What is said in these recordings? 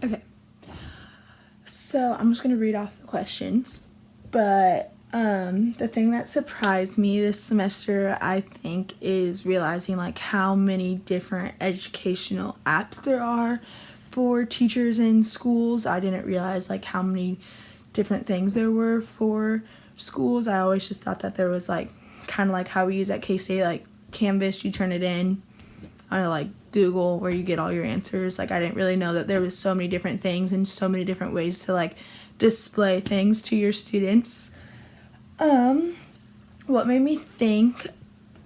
Okay, so I'm just going to read off the questions, but the thing that surprised me this semester, I think, is realizing like how many different educational apps there are for teachers in schools. I didn't realize like how many different things there were for schools. I always just thought that there was like kind of like how we use at K-State, like Canvas, you turn it in, or like Google where you get all your answers. Like I didn't really know that there was so many different things and so many different ways to like display things to your students. What made me think,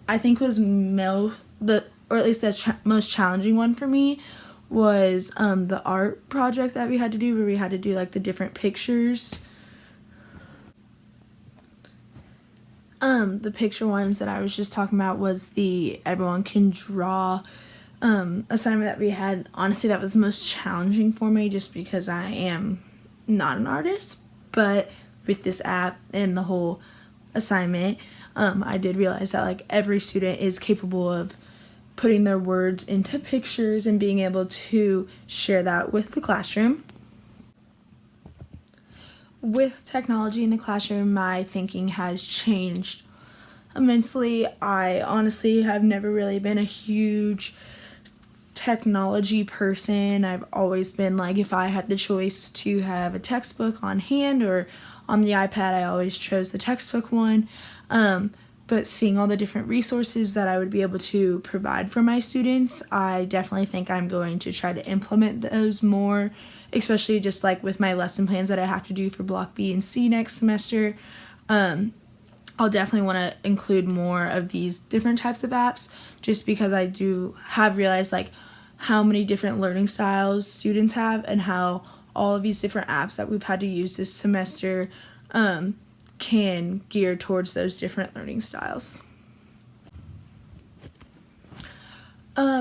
I think was or at least the most challenging one for me was the art project that we had to do, where we had to do like the different pictures. The picture ones that I was just talking about was the everyone can draw assignment that we had. Honestly, that was the most challenging for me just because I am not an artist, but with this app and the whole assignment, I did realize that like every student is capable of putting their words into pictures and being able to share that with the classroom. With technology in the classroom, my thinking has changed immensely. I honestly have never really been a huge technology person. I've always been like, if I had the choice to have a textbook on hand or on the iPad, I always chose the textbook one. But seeing all the different resources that I would be able to provide for my students, I definitely think I'm going to try to implement those more, especially just like with my lesson plans that I have to do for Block B and C next semester. I'll definitely want to include more of these different types of apps just because I do have realized like how many different learning styles students have and how all of these different apps that we've had to use this semester can gear towards those different learning styles.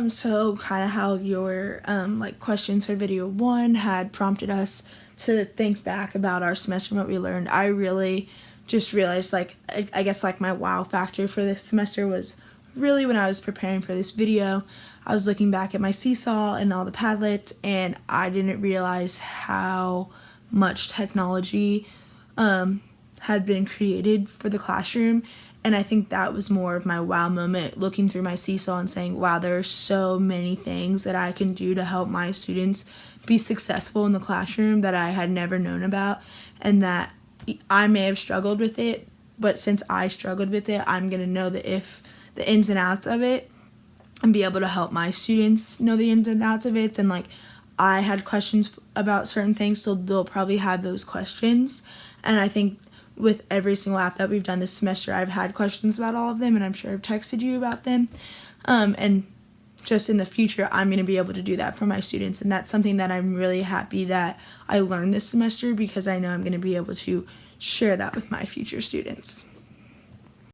So kind of how your like questions for video 1 had prompted us to think back about our semester and what we learned. I really just realized like I guess like my wow factor for this semester was really when I was preparing for this video. I was looking back at my Seesaw and all the Padlets, and I didn't realize how much technology had been created for the classroom. And I think that was more of my wow moment, looking through my Seesaw and saying, wow, there are so many things that I can do to help my students be successful in the classroom that I had never known about, and that I may have struggled with it, but since I struggled with it, I'm going to know the ins and outs of it and be able to help my students know the ins and outs of it. And like I had questions about certain things, so they'll probably have those questions. And I think with every single app that we've done this semester, I've had questions about all of them, and I'm sure I've texted you about them. And just in the future, I'm going to be able to do that for my students. And that's something that I'm really happy that I learned this semester, because I know I'm going to be able to share that with my future students.